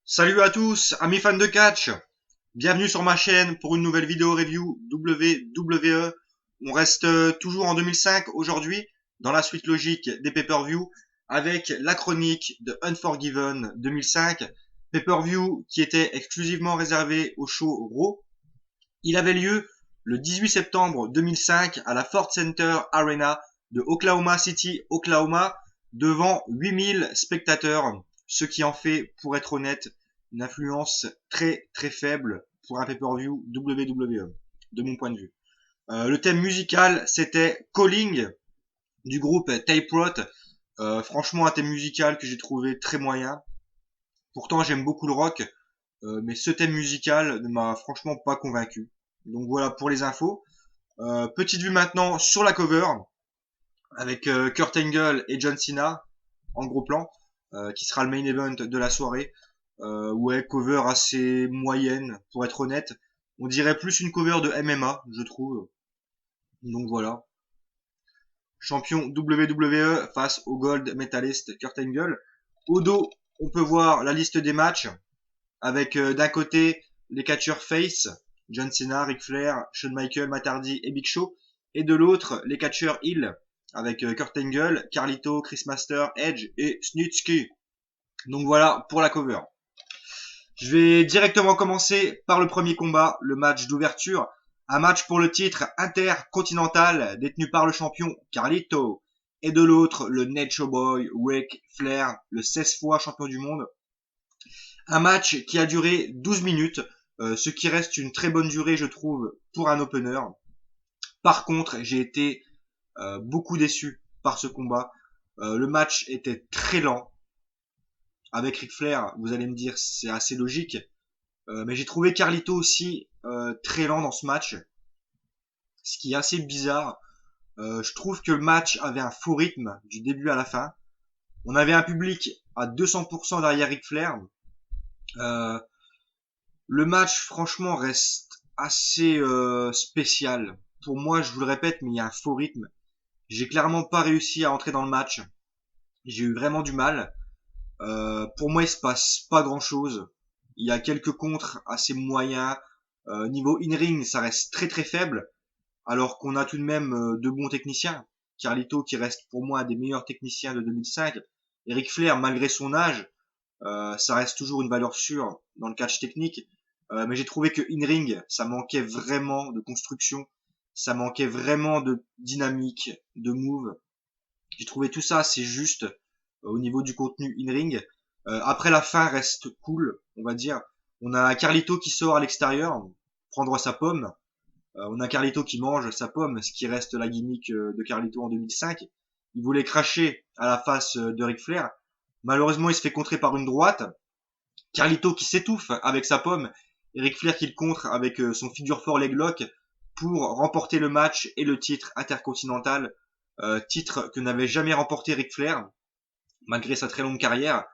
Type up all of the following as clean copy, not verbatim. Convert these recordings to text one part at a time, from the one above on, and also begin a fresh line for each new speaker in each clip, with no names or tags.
Salut à tous, amis fans de catch. Bienvenue sur ma chaîne pour une nouvelle vidéo review WWE. On reste toujours en 2005 aujourd'hui, dans la suite logique des pay-per-view, avec la chronique de Unforgiven 2005, pay-per-view qui était exclusivement réservé au show Raw. Il avait lieu le 18 septembre 2005 à la Ford Center Arena de Oklahoma City, Oklahoma, devant 8000 spectateurs, ce qui en fait, pour être honnête, une influence très très faible pour un pay-per-view WWE, de mon point de vue. Le thème musical, c'était Calling du groupe Tape Rot. Franchement, un thème musical que j'ai trouvé très moyen. Pourtant, j'aime beaucoup le rock, mais ce thème musical ne m'a franchement pas convaincu. Donc voilà pour les infos. Petite vue maintenant sur la cover avec Kurt Angle et John Cena en gros plan, qui sera le main event de la soirée. Ouais, cover assez moyenne pour être honnête. On dirait plus une cover de MMA, je trouve. Donc voilà. Champion WWE face au Gold Medalist Kurt Angle. Au dos, on peut voir la liste des matchs avec d'un côté les catcheurs face, John Cena, Ric Flair, Shawn Michaels, Matt Hardy et Big Show, et de l'autre les catcheurs heel avec Kurt Angle, Carlito, Chris Master, Edge et Snitsky. Donc voilà pour la cover. Je vais directement commencer par le premier combat, le match d'ouverture, un match pour le titre intercontinental détenu par le champion Carlito et de l'autre le Nature Boy Ric Flair, le 16 fois champion du monde. Un match qui a duré 12 minutes, ce qui reste une très bonne durée, je trouve, pour un opener. Par contre, j'ai été beaucoup déçu par ce combat. Le match était très lent. Avec Ric Flair, vous allez me dire, c'est assez logique. Mais j'ai trouvé Carlito aussi très lent dans ce match, ce qui est assez bizarre. Je trouve que le match avait un faux rythme du début à la fin. On avait un public à 200% derrière Ric Flair. Euh, Le match, franchement, reste assez spécial. Pour moi, je vous le répète, mais il y a un faux rythme. J'ai clairement pas réussi à entrer dans le match. J'ai eu vraiment du mal. Pour moi, il se passe pas grand-chose. Il y a quelques contres assez moyens. Niveau in-ring, ça reste très très faible, alors qu'on a tout de même de bons techniciens. Carlito, qui reste pour moi un des meilleurs techniciens de 2005. Ric Flair, malgré son âge, ça reste toujours une valeur sûre dans le catch technique. Mais j'ai trouvé que in-ring, ça manquait vraiment de construction, ça manquait vraiment de dynamique, de move. J'ai trouvé tout ça assez juste au niveau du contenu in-ring. Après, la fin reste cool, on va dire. On a Carlito qui sort à l'extérieur, prendre sa pomme. On a Carlito qui mange sa pomme, ce qui reste la gimmick de Carlito en 2005. Il voulait cracher à la face de Ric Flair. Malheureusement, il se fait contrer par une droite. Carlito qui s'étouffe avec sa pomme. Et Ric Flair qui le contre avec son figure 4 leg lock pour remporter le match et le titre intercontinental. Titre que n'avait jamais remporté Ric Flair, malgré sa très longue carrière.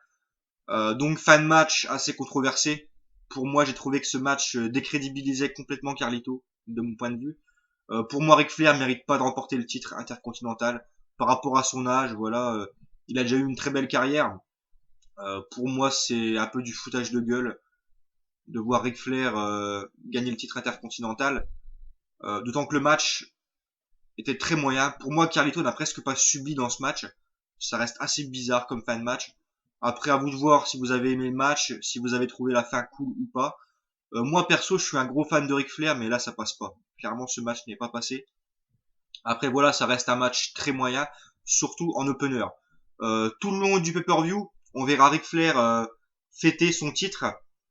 Donc fin de match assez controversé. Pour moi, j'ai trouvé que ce match décrédibilisait complètement Carlito, de mon point de vue. Pour moi, Ric Flair mérite pas de remporter le titre intercontinental par rapport à son âge. Voilà, il a déjà eu une très belle carrière. Pour moi, c'est un peu du foutage de gueule de voir Ric Flair gagner le titre intercontinental. D'autant que le match était très moyen. Pour moi, Carlito n'a presque pas subi dans ce match. Ça reste assez bizarre comme fin de match. Après, à vous de voir si vous avez aimé le match, si vous avez trouvé la fin cool ou pas. Moi, perso, je suis un gros fan de Ric Flair, mais là, ça passe pas. Clairement, ce match n'est pas passé. Après, voilà, ça reste un match très moyen, surtout en opener. Tout le long du pay-per-view, on verra Ric Flair fêter son titre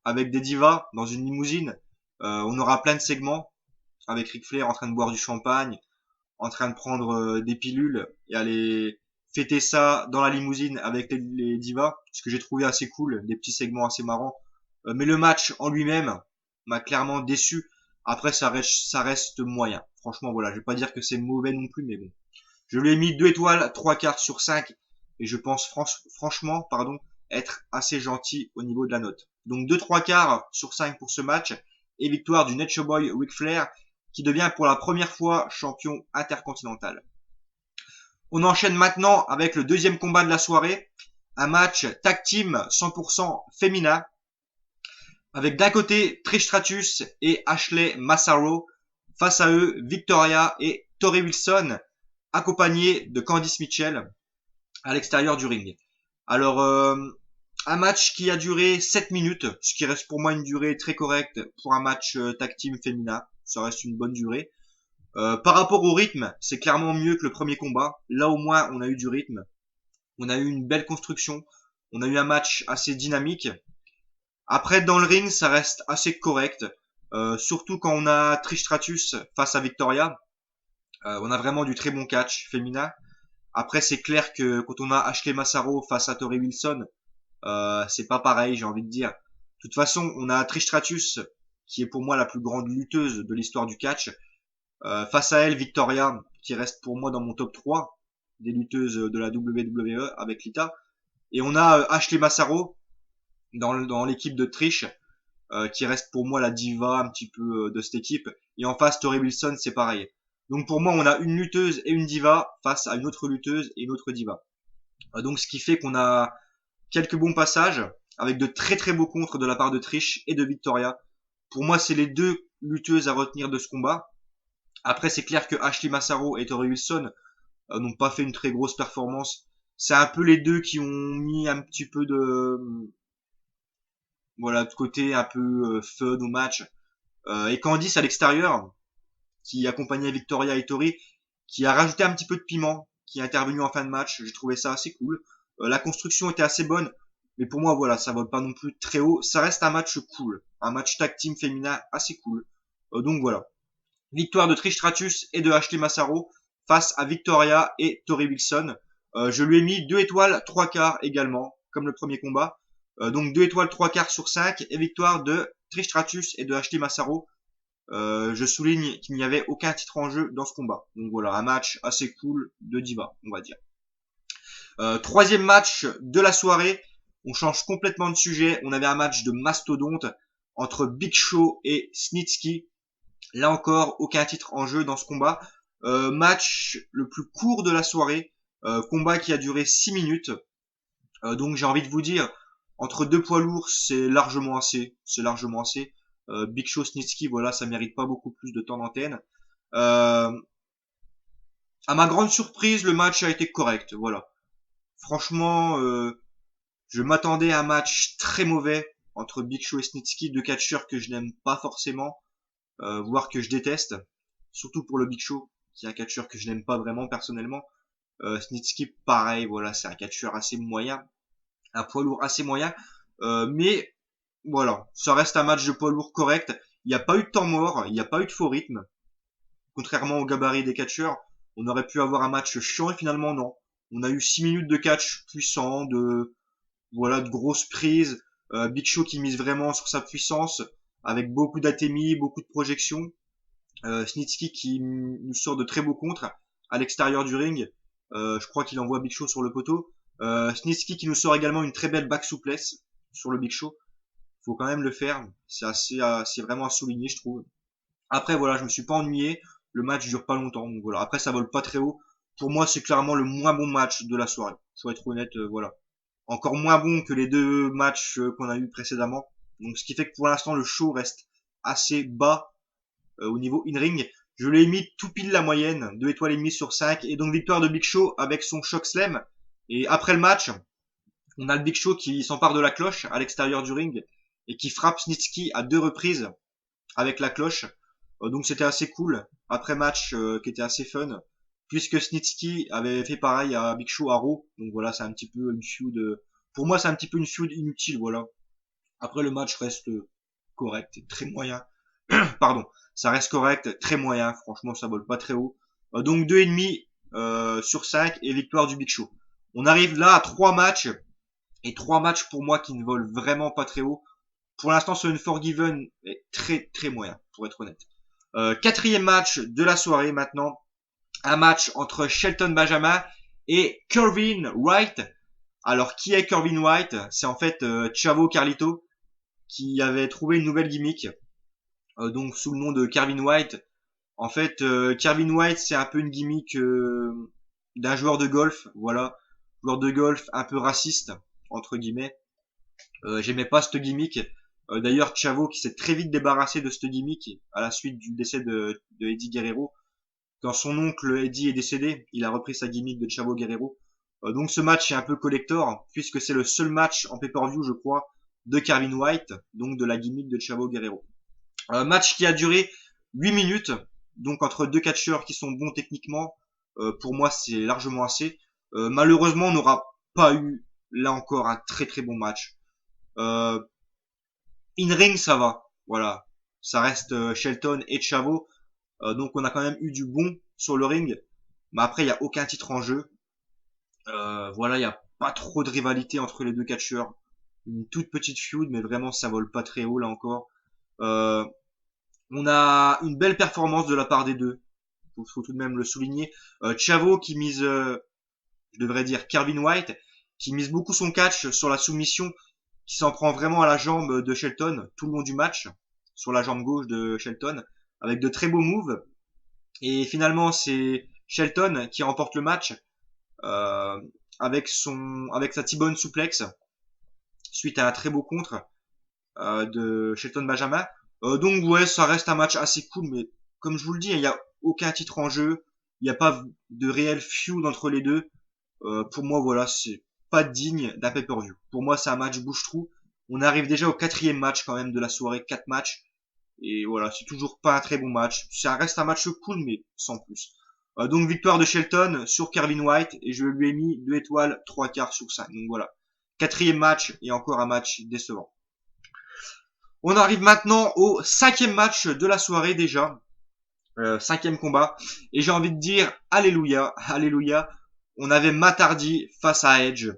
avec des divas dans une limousine. On aura plein de segments avec Ric Flair en train de boire du champagne, en train de prendre des pilules et aller fêter ça dans la limousine avec les divas, ce que j'ai trouvé assez cool, des petits segments assez marrants. Mais le match en lui-même m'a clairement déçu. Après, ça reste moyen. Franchement, voilà, je vais pas dire que c'est mauvais non plus, mais bon. Je lui ai mis 2 étoiles, 3 quarts sur 5, et je pense franchement, être assez gentil au niveau de la note. Donc 2-3 quarts sur 5 pour ce match, et victoire du Nature Boy Ric Flair, qui devient pour la première fois champion intercontinental. On enchaîne maintenant avec le deuxième combat de la soirée, un match tag team 100% féminin, avec d'un côté Trish Stratus et Ashley Massaro, face à eux Victoria et Tori Wilson, accompagnés de Candice Mitchell à l'extérieur du ring. Alors, un match qui a duré 7 minutes, ce qui reste pour moi une durée très correcte pour un match tag team féminin. Ça reste une bonne durée. Par rapport au rythme, c'est clairement mieux que le premier combat. Là au moins, on a eu du rythme. On a eu une belle construction. On a eu un match assez dynamique. Après, dans le ring, ça reste assez correct. Surtout quand on a Trish Stratus face à Victoria. On a vraiment du très bon catch féminin. Après, c'est clair que quand on a Ashley Massaro face à Tori Wilson, c'est pas pareil, j'ai envie de dire. De toute façon, on a Trish Stratus, qui est pour moi la plus grande lutteuse de l'histoire du catch. Face à elle, Victoria, qui reste pour moi dans mon top 3 des lutteuses de la WWE avec Lita. Et on a Ashley Massaro dans l'équipe de Trish, qui reste pour moi la diva un petit peu de cette équipe. Et en face, Tori Wilson, c'est pareil. Donc pour moi, on a une lutteuse et une diva face à une autre lutteuse et une autre diva. Donc ce qui fait qu'on a quelques bons passages avec de très très beaux contres de la part de Trish et de Victoria. Pour moi, c'est les deux lutteuses à retenir de ce combat. Après, c'est clair que Ashley Massaro et Tori Wilson n'ont pas fait une très grosse performance. C'est un peu les deux qui ont mis un petit peu de côté un peu fun au match. Et Candice à l'extérieur, qui accompagnait Victoria et Tori, qui a rajouté un petit peu de piment, qui est intervenu en fin de match. J'ai trouvé ça assez cool. La construction était assez bonne, mais pour moi, voilà, ça vole pas non plus très haut. Ça reste un match cool, un match tag team féminin assez cool. Donc voilà. Victoire de Trish Stratus et de Ashley Massaro face à Victoria et Tori Wilson. Je lui ai mis 2 étoiles 3 quarts également, comme le premier combat. Donc 2 étoiles 3 quarts sur 5 et victoire de Trish Stratus et de Ashley Massaro. Je souligne qu'il n'y avait aucun titre en jeu dans ce combat. Donc voilà, un match assez cool de diva, on va dire. Troisième match de la soirée. On change complètement de sujet. On avait un match de mastodonte entre Big Show et Snitsky. Là encore, aucun titre en jeu dans ce combat. Match le plus court de la soirée. Combat qui a duré 6 minutes. Donc j'ai envie de vous dire, entre deux poids lourds, c'est largement assez. C'est largement assez. Big Show, Snitsky, voilà, ça mérite pas beaucoup plus de temps d'antenne. À ma grande surprise, le match a été correct. Voilà. Franchement, je m'attendais à un match très mauvais entre Big Show et Snitsky, deux catcheurs que je n'aime pas forcément, voire que je déteste. Surtout pour le Big Show, qui est un catcheur que je n'aime pas vraiment personnellement. Snitsky, pareil, voilà, c'est un catcheur assez moyen, un poids lourd assez moyen. Mais voilà, ça reste un match de poids lourd correct. Il n'y a pas eu de temps mort, il n'y a pas eu de faux rythme. Contrairement au gabarit des catcheurs, on aurait pu avoir un match chiant et finalement non. On a eu 6 minutes de catch puissant, de grosses prises. Big Show qui mise vraiment sur sa puissance, avec beaucoup d'atémie, beaucoup de projections. Snitsky qui nous sort de très beaux contres à l'extérieur du ring. Je crois qu'il envoie Big Show sur le poteau. Snitsky qui nous sort également une très belle back souplesse sur le Big Show. Faut quand même le faire. C'est vraiment à souligner, je trouve. Après, voilà, je me suis pas ennuyé. Le match dure pas longtemps, donc voilà. Après, ça vole pas très haut. Pour moi, c'est clairement le moins bon match de la soirée. Faut être honnête, voilà. Encore moins bon que les deux matchs qu'on a eu précédemment. Donc, ce qui fait que pour l'instant, le show reste assez bas au niveau in-ring. Je l'ai mis tout pile la moyenne, 2 étoiles et demie sur 5. Et donc, victoire de Big Show avec son choc slam. Et après le match, on a le Big Show qui s'empare de la cloche à l'extérieur du ring et qui frappe Snitsky à 2 reprises avec la cloche. Donc c'était assez cool. Après match qui était assez fun. Puisque Snitsky avait fait pareil à Big Show à Raw. Donc voilà, c'est un petit peu une feud. Pour moi, c'est un petit peu une feud inutile, voilà. Après le match reste correct, très moyen. Pardon, ça reste correct, très moyen. Franchement, ça vole pas très haut. Donc 2,5 sur 5 et victoire du Big Show. On arrive là à 3 matchs. Et 3 matchs pour moi qui ne volent vraiment pas très haut. Pour l'instant, ce Unforgiven est très très moyen, pour être honnête. Quatrième match de la soirée maintenant. Un match entre Shelton Benjamin et Kervin Wright. Alors, qui est Kervin Wright? C'est en fait Chavo Carlito qui avait trouvé une nouvelle gimmick. Donc, sous le nom de Kervin Wright. En fait, Kervin Wright, c'est un peu une gimmick d'un joueur de golf. Voilà. Joueur de golf un peu raciste, entre guillemets. J'aimais pas cette gimmick. D'ailleurs, Chavo qui s'est très vite débarrassé de ce gimmick à la suite du décès de Eddie Guerrero. Quand son oncle Eddie est décédé, il a repris sa gimmick de Chavo Guerrero. Donc ce match est un peu collector, puisque c'est le seul match en pay-per-view, je crois, de Kevin White, donc de la gimmick de Chavo Guerrero. Match qui a duré 8 minutes, donc entre deux catcheurs qui sont bons techniquement, pour moi c'est largement assez. Malheureusement, on n'aura pas eu, là encore, un très très bon match. In-ring, ça va, voilà. Ça reste Shelton et Chavo, donc on a quand même eu du bon sur le ring, mais après il n'y a aucun titre en jeu. Voilà, il n'y a pas trop de rivalité entre les deux catcheurs. Une toute petite feud, mais vraiment ça vole pas très haut là encore. Euh, on a une belle performance de la part des deux. Faut tout de même le souligner. Chavo qui mise, je devrais dire Kevin White, qui mise beaucoup son catch sur la soumission, qui s'en prend vraiment à la jambe de Shelton tout le long du match, sur la jambe gauche de Shelton, avec de très beaux moves. Et finalement, c'est Shelton qui remporte le match euh, avec sa T-bone suplex suite à un très beau contre de Shelton Benjamin. Donc ouais, ça reste un match assez cool, mais comme je vous le dis, il n'y a aucun titre en jeu, il n'y a pas de réel feud entre les deux. Pour moi, voilà, c'est pas digne d'un pay-per-view. Pour moi, c'est un match bouche-trou. On arrive déjà au quatrième match quand même de la soirée, 4 matchs. Et voilà, c'est toujours pas un très bon match. Ça reste un match cool, mais sans plus. Donc victoire de Shelton sur Kevin White, et je lui ai mis 2 étoiles, 3 quarts sur 5. Donc voilà, quatrième match et encore un match décevant. On arrive maintenant au cinquième match de la soirée déjà. Cinquième combat. Et j'ai envie de dire, alléluia, alléluia. On avait Matt Hardy face à Edge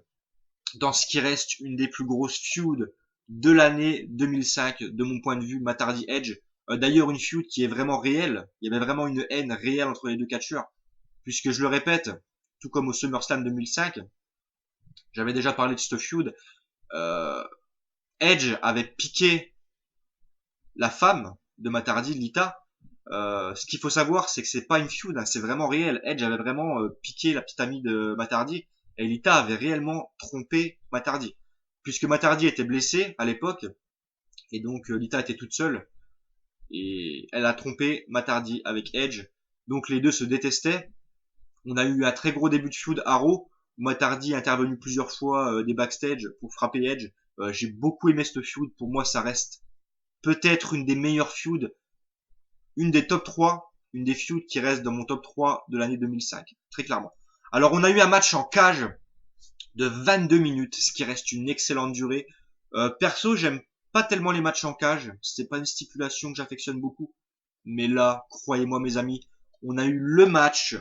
dans ce qui reste une des plus grosses feuds de l'année 2005, de mon point de vue, Matt Hardy Edge. D'ailleurs, une feud qui est vraiment réelle. Il y avait vraiment une haine réelle entre les deux catcheurs. Puisque je le répète, tout comme au SummerSlam 2005, j'avais déjà parlé de cette feud. Euh, Edge avait piqué la femme de Matt Hardy, Lita. Ce qu'il faut savoir, c'est que c'est pas une feud, hein, c'est vraiment réel. Edge avait vraiment piqué la petite amie de Matt Hardy, et Lita avait réellement trompé Matt Hardy. Puisque Matt Hardy était blessé à l'époque, et donc Lita était toute seule, et elle a trompé Matt Hardy avec Edge. Donc les deux se détestaient. On a eu un très gros début de feud à Raw, où Matt Hardy est intervenu plusieurs fois des backstage pour frapper Edge. J'ai beaucoup aimé ce feud, pour moi ça reste peut-être une des meilleures feuds, une des top 3, une des feuds qui reste dans mon top 3 de l'année 2005, très clairement. Alors on a eu un match en cage de 22 minutes, ce qui reste une excellente durée. Perso, j'aime pas tellement les matchs en cage, c'est pas une stipulation que j'affectionne beaucoup, mais là, croyez-moi mes amis, on a eu le match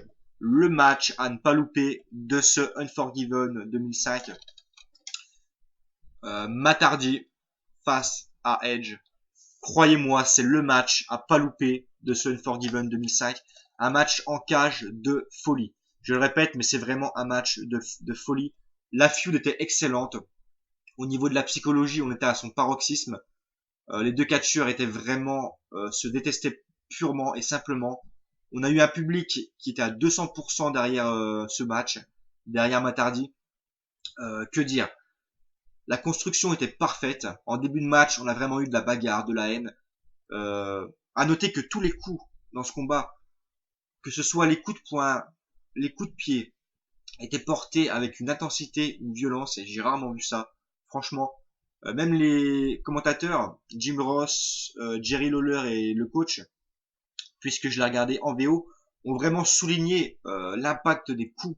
à ne pas louper de ce Unforgiven 2005. Matt Hardy face à Edge. Croyez-moi, c'est le match à pas louper de ce Unforgiven 2005. Un match en cage de folie. Je le répète, mais c'est vraiment un match de folie. La feud était excellente. Au niveau de la psychologie, on était à son paroxysme. Les deux catcheurs étaient vraiment se détestaient purement et simplement. On a eu un public qui était à 200% derrière ce match, derrière Matt Hardy. Que dire? La construction était parfaite. En début de match, on a vraiment eu de la bagarre, de la haine. À noter que tous les coups dans ce combat, que ce soit les coups de poing, les coups de pied, étaient portés avec une intensité, une violence, et j'ai rarement vu ça. Franchement, même les commentateurs, Jim Ross, Jerry Lawler et le coach, puisque je l'ai regardé en VO, ont vraiment souligné l'impact des coups.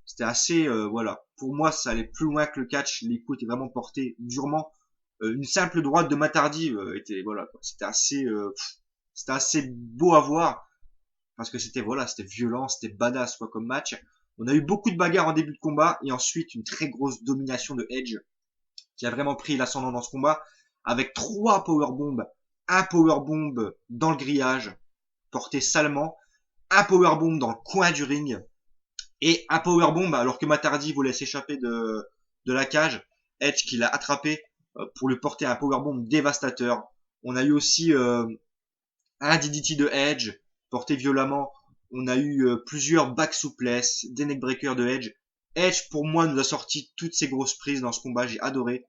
C'était assez, voilà. Pour moi, ça allait plus loin que le catch. Les coups étaient vraiment portés durement. Une simple droite de Matt Hardy était, voilà, c'était assez beau à voir parce que c'était, voilà, c'était violent, c'était badass quoi comme match. On a eu beaucoup de bagarres en début de combat et ensuite une très grosse domination de Edge qui a vraiment pris l'ascendant dans ce combat avec 3 powerbombs, un powerbomb dans le grillage porté salement, un powerbomb dans le coin du ring et un powerbomb alors que Matt Hardy voulait s'échapper de la cage. Edge qui l'a attrapé pour lui porter un powerbomb dévastateur. On a eu aussi un DDT de Edge porté violemment. On a eu plusieurs back souplesses, des neckbreakers de Edge. Edge pour moi nous a sorti toutes ces grosses prises dans ce combat, j'ai adoré.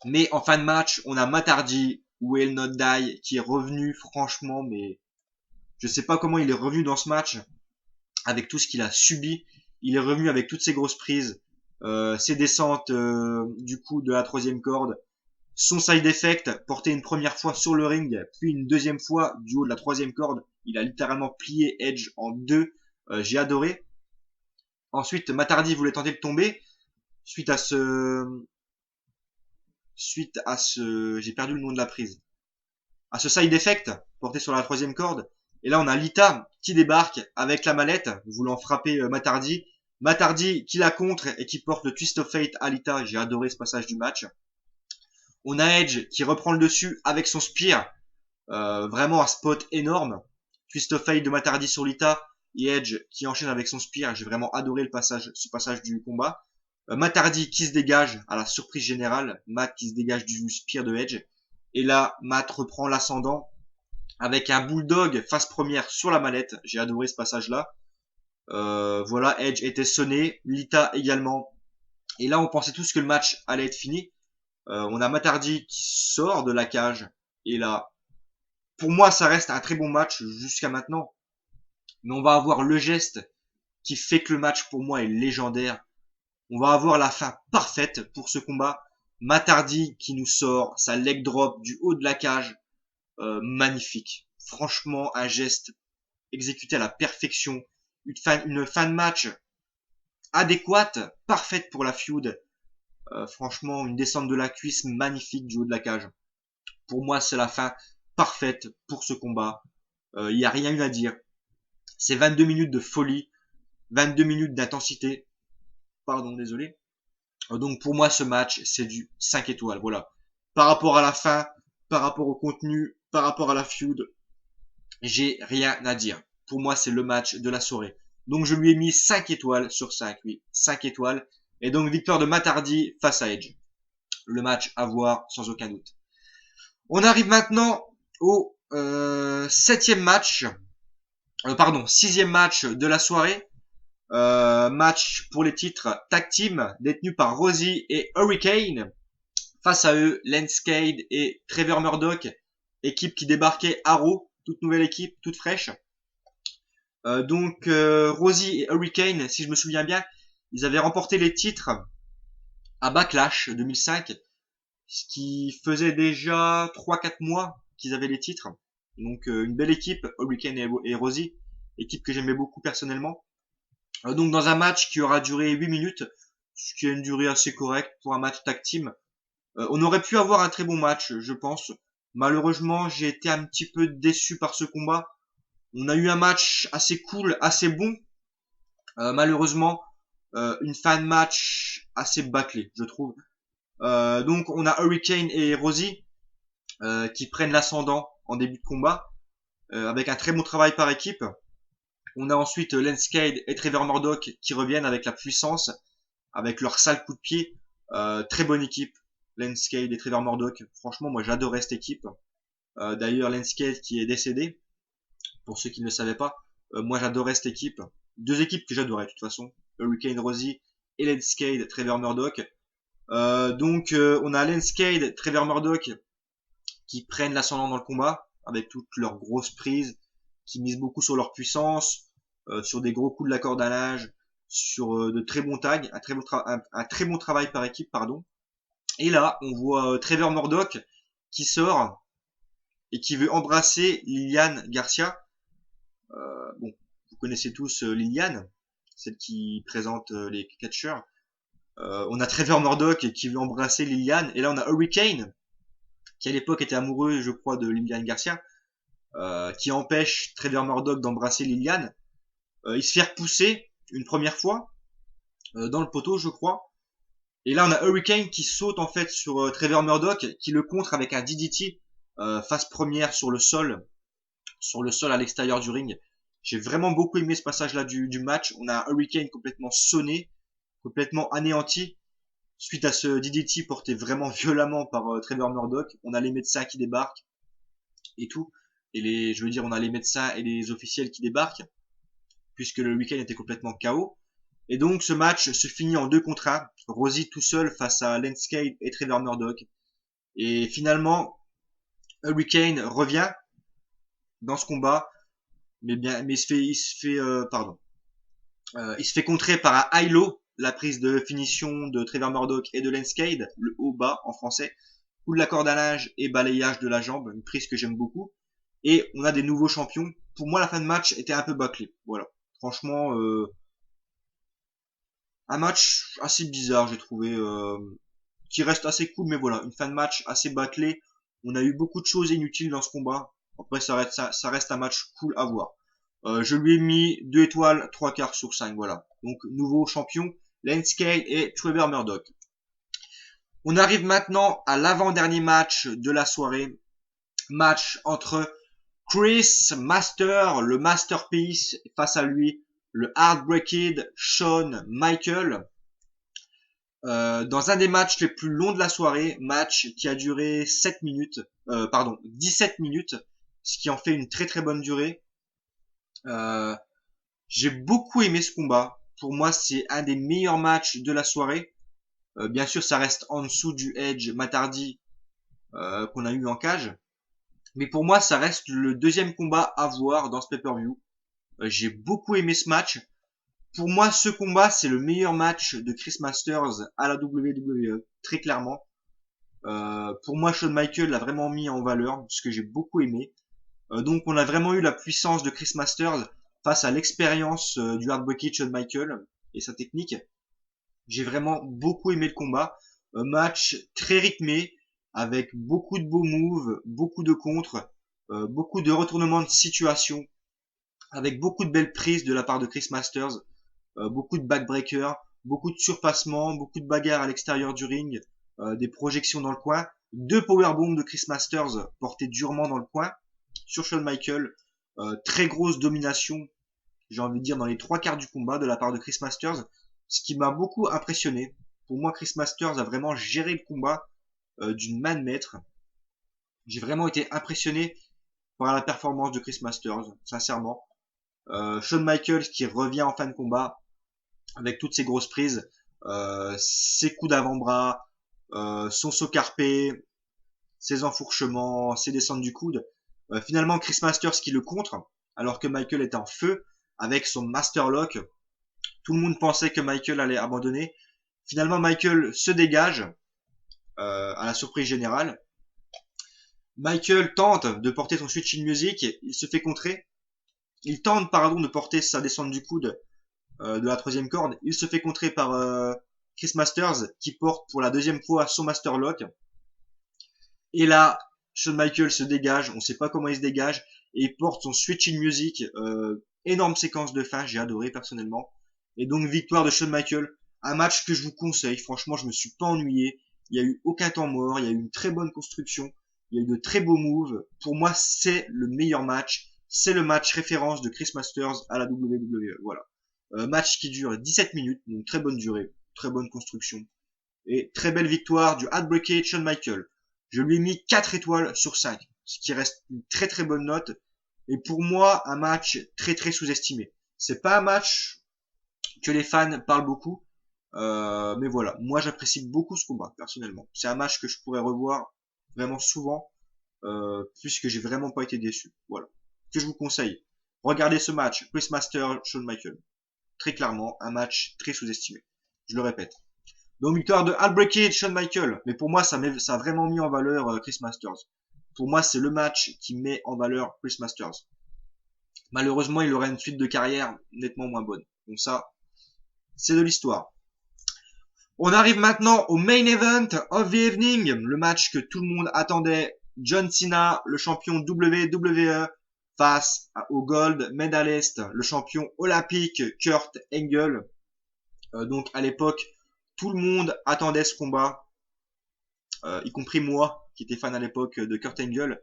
Mais en fin de match, on a Matt Hardy, Will Not Die, qui est revenu, franchement, mais je sais pas comment il est revenu dans ce match, avec tout ce qu'il a subi. Il est revenu avec toutes ses grosses prises, ses descentes du coup de la troisième corde, son side effect porté une première fois sur le ring, puis une deuxième fois du haut de la troisième corde. Il a littéralement plié Edge en deux. J'ai adoré. Ensuite, Matt Hardy voulait tenter de tomber suite à j'ai perdu le nom de la prise, à ce side effect porté sur la troisième corde. Et là, on a Lita qui débarque avec la mallette, voulant frapper Matt Hardy. Matt Hardy qui la contre et qui porte le Twist of Fate à Lita. J'ai adoré ce passage du match. On a Edge qui reprend le dessus avec son spear. Vraiment un spot énorme. Twist of Fate de Matt Hardy sur Lita et Edge qui enchaîne avec son spear. J'ai vraiment adoré ce passage du combat. Matt Hardy qui se dégage à la surprise générale. Matt qui se dégage du spear de Edge. Et là, Matt reprend l'ascendant avec un bulldog face première sur la mallette. J'ai adoré ce passage-là. Voilà, Edge était sonné, Lita également. Et là, on pensait tous que le match allait être fini. On a Matt Hardy qui sort de la cage. Et là, pour moi, ça reste un très bon match jusqu'à maintenant. Mais on va avoir le geste qui fait que le match, pour moi, est légendaire. On va avoir la fin parfaite pour ce combat. Matt Hardy qui nous sort sa leg drop du haut de la cage. Magnifique. Franchement, un geste exécuté à la perfection. Une fin de match adéquate, parfaite pour la feud. Franchement, une descente de la cuisse magnifique du haut de la cage. Pour moi, c'est la fin parfaite pour ce combat. Il n'y a rien eu à dire. C'est 22 minutes de folie, 22 minutes d'intensité. Pardon, désolé. Donc pour moi, ce match, c'est du 5 étoiles. Voilà. Par rapport à la fin, par rapport au contenu, par rapport à la feud, j'ai rien à dire. Pour moi, c'est le match de la soirée. Donc je lui ai mis 5 étoiles sur 5, oui, 5 étoiles. Et donc victoire de Matt Hardy face à Edge. Le match à voir sans aucun doute. On arrive maintenant au sixième match de la soirée. Match pour les titres tag team détenus par Rosie et Hurricane. Face à eux, Lance Cade et Trevor Murdoch, équipe qui débarquait à Raw, toute nouvelle équipe, toute fraîche. Rosie et Hurricane, si je me souviens bien, ils avaient remporté les titres à Backlash 2005, ce qui faisait déjà 3-4 mois qu'ils avaient les titres. Donc une belle équipe, Hurricane et Rosie, équipe que j'aimais beaucoup personnellement. Donc dans un match qui aura duré 8 minutes, ce qui a une durée assez correcte pour un match tag team. On aurait pu avoir un très bon match, je pense. Malheureusement, j'ai été un petit peu déçu par ce combat. On a eu un match assez cool, assez bon. Malheureusement, une fin de match assez bâclée, je trouve. Donc on a Hurricane et Rosie qui prennent l'ascendant en début de combat avec un très bon travail par équipe. On a ensuite Lance Cade et Trevor Murdoch qui reviennent avec la puissance, avec leur sale coup de pied. Très bonne équipe, Lance Cade et Trevor Murdoch. Franchement, moi j'adorais cette équipe. D'ailleurs, Lance Cade qui est décédé, pour ceux qui ne le savaient pas. Moi j'adorais cette équipe. Deux équipes que j'adorais de toute façon. Hurricane Rosie et Lance Cade, Trevor Murdoch. On a Lance Cade, Trevor Murdoch qui prennent l'ascendant dans le combat avec toutes leurs grosses prises, qui misent beaucoup sur leur puissance, sur des gros coups de la corde à linge, sur de très bons tags, un très bon travail par équipe, pardon. Et là, on voit Trevor Murdoch qui sort et qui veut embrasser Liliane Garcia. Bon, vous connaissez tous Liliane, celle qui présente les catcheurs. On a Trevor Murdoch qui veut embrasser Liliane, et là on a Hurricane qui à l'époque était amoureux, je crois, de Liliane Garcia, qui empêche Trevor Murdoch d'embrasser Liliane. Il se fait repousser une première fois dans le poteau, je crois. Et là, on a Hurricane qui saute en fait sur Trevor Murdoch, qui le contre avec un DDT face première sur le sol à l'extérieur du ring. J'ai vraiment beaucoup aimé ce passage-là du match. On a Hurricane complètement sonné, complètement anéanti suite à ce DDT porté vraiment violemment par Trevor Murdoch. On a les médecins qui débarquent et tout. On a les médecins et les officiels qui débarquent puisque le week-end était complètement KO. Et donc ce match se finit en 2 contre 1. Rosie tout seul face à Lance Cade et Trevor Murdoch. Et finalement, Hurricane revient dans ce combat, mais il se fait contrer par un high low, la prise de finition de Trevor Murdoch et de Lenscade, le haut-bas en français, coup de la corde à linge et balayage de la jambe, une prise que j'aime beaucoup. Et on a des nouveaux champions. Pour moi, la fin de match était un peu bâclée. Voilà. Franchement, un match assez bizarre, j'ai trouvé, qui reste assez cool, mais voilà, une fin de match assez bâclée. On a eu beaucoup de choses inutiles dans ce combat. Après, ça reste un match cool à voir. Je lui ai mis 2 étoiles, 3 quarts sur 5, voilà. Donc, nouveau champion, Lenscale et Trevor Murdoch. On arrive maintenant à l'avant-dernier match de la soirée. Match entre Chris Master, le Masterpiece, face à lui, le Heartbreaked Shawn Michael. Dans un des matchs les plus longs de la soirée, match qui a duré 17 minutes, ce qui en fait une très très bonne durée. J'ai beaucoup aimé ce combat. Pour moi, c'est un des meilleurs matchs de la soirée. Bien sûr, ça reste en dessous du Edge Matardi qu'on a eu en cage. Mais pour moi, ça reste le deuxième combat à voir dans ce pay-per-view. J'ai beaucoup aimé ce match. Pour moi, ce combat, c'est le meilleur match de Chris Masters à la WWE, très clairement. Pour moi, Shawn Michaels l'a vraiment mis en valeur, ce que j'ai beaucoup aimé. Donc, on a vraiment eu la puissance de Chris Masters face à l'expérience du Heartbreaker Shawn Michaels et sa technique. J'ai vraiment beaucoup aimé le combat. Un match très rythmé, avec beaucoup de beaux moves, beaucoup de contres, beaucoup de retournements de situation, avec beaucoup de belles prises de la part de Chris Masters, beaucoup de backbreakers, beaucoup de surpassements, beaucoup de bagarres à l'extérieur du ring, des projections dans le coin, 2 powerbombs de Chris Masters portés durement dans le coin sur Shawn Michaels, très grosse domination, j'ai envie de dire dans les 3 quarts du combat de la part de Chris Masters, ce qui m'a beaucoup impressionné. Pour moi, Chris Masters a vraiment géré le combat d'une main de maître. J'ai vraiment été impressionné par la performance de Chris Masters, sincèrement. Shawn Michaels qui revient en fin de combat avec toutes ses grosses prises, ses coups d'avant-bras, son saut carpé, ses enfourchements, ses descentes du coude. Finalement, Chris Masters qui le contre, alors que Michael était en feu avec son Master Lock. Tout le monde pensait que Michael allait abandonner. Finalement, Michael se dégage à la surprise générale. Michael tente de porter son Switch in Music, il se fait contrer. Il tente, de porter sa descente du coude de la 3e corde. Il se fait contrer par Chris Masters qui porte pour la 2e fois son Master Lock. Et là, Shawn Michaels se dégage, on ne sait pas comment il se dégage, et il porte son Switch in Music. Énorme séquence de fin, j'ai adoré personnellement. Et donc victoire de Shawn Michaels, un match que je vous conseille. Franchement, je me suis pas ennuyé. Il y a eu aucun temps mort, il y a eu une très bonne construction, il y a eu de très beaux moves. Pour moi, c'est le meilleur match. C'est le match référence de Chris Masters à la WWE. Voilà. Match qui dure 17 minutes, donc très bonne durée, très bonne construction. Et très belle victoire du Heartbreaker Shawn Michaels. Je lui ai mis 4 étoiles sur 5, ce qui reste une très très bonne note. Et pour moi, un match très très sous-estimé. C'est pas un match que les fans parlent beaucoup, mais voilà, moi j'apprécie beaucoup ce combat personnellement. C'est un match que je pourrais revoir vraiment souvent, puisque j'ai vraiment pas été déçu. Voilà, que je vous conseille. Regardez ce match, Chris Masters, Shawn Michaels. Très clairement, un match très sous-estimé. Je le répète. Donc victoire de Heartbreaker Shawn Michaels. Mais pour moi, ça a vraiment mis en valeur Chris Masters. Pour moi, c'est le match qui met en valeur Chris Masters. Malheureusement, il aurait une suite de carrière nettement moins bonne. Donc ça, c'est de l'histoire. On arrive maintenant au main event of the evening, le match que tout le monde attendait. John Cena, le champion WWE, face au Gold Medalist, le champion olympique Kurt Angle. Donc à l'époque, tout le monde attendait ce combat, y compris moi, qui était fan à l'époque de Kurt Angle.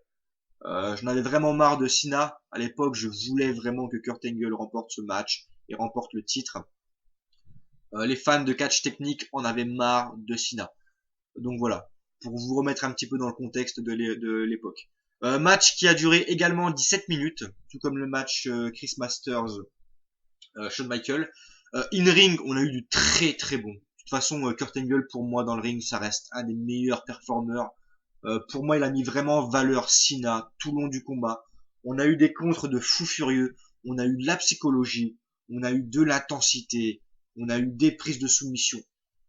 J'en avais vraiment marre de Cena. À l'époque, je voulais vraiment que Kurt Angle remporte ce match et remporte le titre. Les fans de catch technique en avaient marre de Cena. Donc voilà, pour vous remettre un petit peu dans le contexte de l'époque. Match qui a duré également 17 minutes, tout comme le match Chris Masters, Shawn Michaels. In-ring, on a eu du très très bon. De toute façon, Kurt Angle, pour moi, dans le ring, ça reste un des meilleurs performeurs Pour moi, il a mis vraiment en valeur Cena tout le long du combat. On a eu des contres de fous furieux, on a eu de la psychologie, on a eu de l'intensité, on a eu des prises de soumission.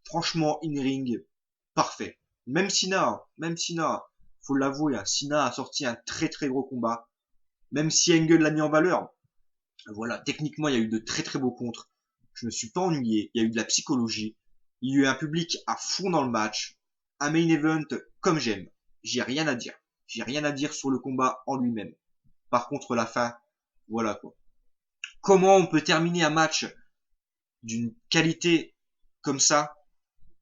Franchement, in-ring, parfait. Même Cena, faut l'avouer, hein, Cena a sorti un très très gros combat. Même si Angle l'a mis en valeur, voilà, techniquement, il y a eu de très très beaux contres. Je me suis pas ennuyé, il y a eu de la psychologie. Il y a eu un public à fond dans le match. Un main event comme j'aime. J'ai rien à dire. J'ai rien à dire sur le combat en lui-même. Par contre, la fin, voilà quoi. Comment on peut terminer un match d'une qualité comme ça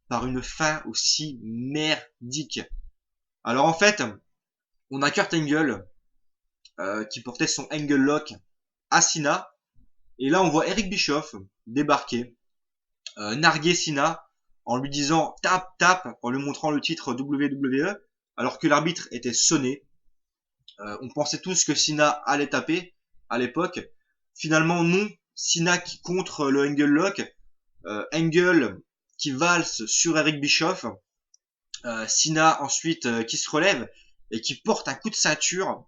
par une fin aussi merdique? Alors en fait, on a Kurt Angle qui portait son Angle Lock à Cena. Et là, on voit Eric Bischoff débarquer, narguer Cena en lui disant tape, tape, en lui montrant le titre WWE, alors que l'arbitre était sonné. On pensait tous que Cena allait taper à l'époque. Finalement, non. Cena qui contre le Angle Lock, Angle qui valse sur Eric Bischoff, Cena ensuite qui se relève et qui porte un coup de ceinture,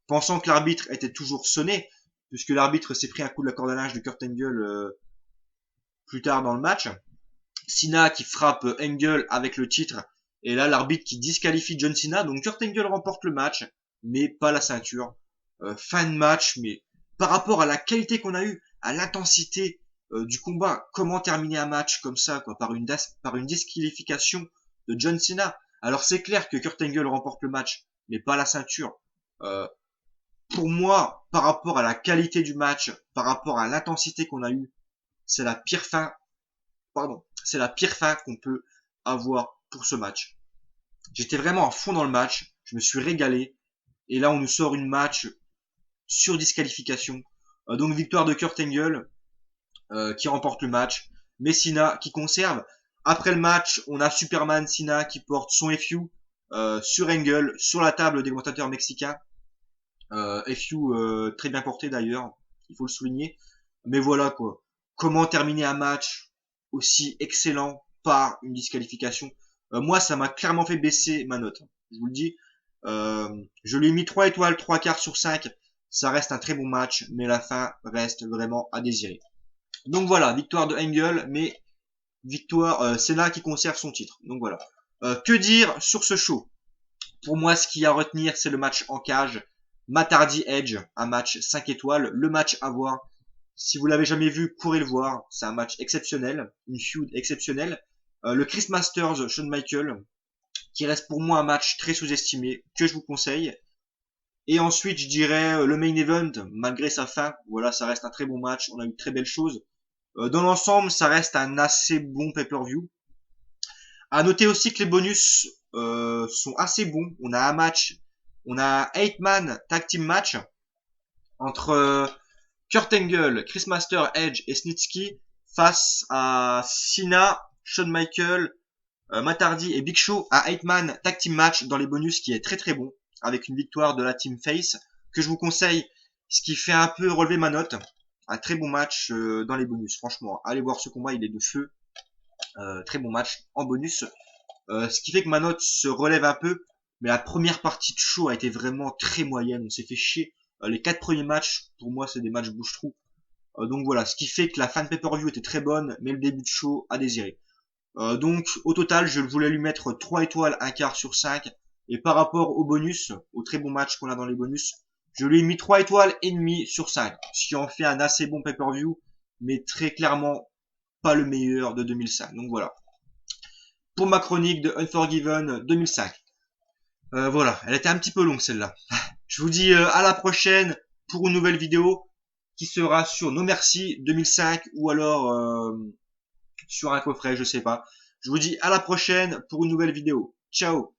pensant que l'arbitre était toujours sonné, puisque l'arbitre s'est pris un coup de la corde à linge de Kurt Angle plus tard dans le match. Cena qui frappe Angle avec le titre, et là l'arbitre qui disqualifie John Cena, donc Kurt Angle remporte le match, mais pas la ceinture. Fin de match, mais par rapport à la qualité qu'on a eue, à l'intensité du combat, comment terminer un match comme ça, quoi, par une disqualification de John Cena? Alors c'est clair que Kurt Angle remporte le match, mais pas la ceinture. Pour moi, par rapport à la qualité du match, par rapport à l'intensité qu'on a eue, c'est la pire fin, c'est la pire fin qu'on peut avoir pour ce match. J'étais vraiment à fond dans le match, je me suis régalé, et là on nous sort une match sur disqualification. Donc victoire de Kurt Angle qui remporte le match, mais Cena qui conserve. Après le match, on a Superman Cena qui porte son FU sur Angle, sur la table des commentateurs mexicains. FU très bien porté d'ailleurs, il faut le souligner. Mais voilà quoi. Comment terminer un match aussi excellent par une disqualification? Moi, ça m'a clairement fait baisser ma note. Je vous le dis. Je lui ai mis 3 étoiles, 3 quarts sur 5. Ça reste un très bon match, mais la fin reste vraiment à désirer. Donc voilà, victoire de Angle, mais victoire Cena qui conserve son titre. Donc voilà. Que dire sur ce show? Pour moi, ce qu'il y a à retenir, c'est le match en cage. Matt Hardy Edge, un match 5 étoiles, le match à voir. Si vous l'avez jamais vu, courez le voir. C'est un match exceptionnel, une feud exceptionnelle. Le Chris Masters, Shawn Michaels, qui reste pour moi un match très sous-estimé, que je vous conseille. Et ensuite, je dirais le main event, malgré sa fin, voilà, ça reste un très bon match, on a eu de très belles choses. Dans l'ensemble, ça reste un assez bon pay-per-view. À noter aussi que les bonus sont assez bons. On a un match, on a un 8-man tag team match entre Kurt Angle, Chris Master, Edge et Snitsky face à Cena, Shawn Michaels, Matt Hardy et Big Show. Un 8-man tag team match dans les bonus qui est très très bon, avec une victoire de la team Face que je vous conseille, ce qui fait un peu relever ma note. Un très bon match dans les bonus, franchement. Allez voir ce combat, il est de feu. Très bon match en bonus. Ce qui fait que ma note se relève un peu. Mais la première partie de show a été vraiment très moyenne. On s'est fait chier. Les 4 premiers matchs, pour moi, c'est des matchs bouche-trou. Donc voilà, ce qui fait que la fin de pay-per-view était très bonne, mais le début de show à désirer. Donc au total, je voulais lui mettre 3 étoiles, 1 quart sur 5. Et par rapport au bonus, au très bon match qu'on a dans les bonus, je lui ai mis 3 étoiles et demi sur 5. Ce qui en fait un assez bon pay-per-view, mais très clairement pas le meilleur de 2005. Donc voilà. Pour ma chronique de Unforgiven 2005. Voilà, elle était un petit peu longue celle-là. Je vous dis à la prochaine pour une nouvelle vidéo qui sera sur No Mercy 2005 ou alors sur un coffret, je sais pas. Je vous dis à la prochaine pour une nouvelle vidéo. Ciao.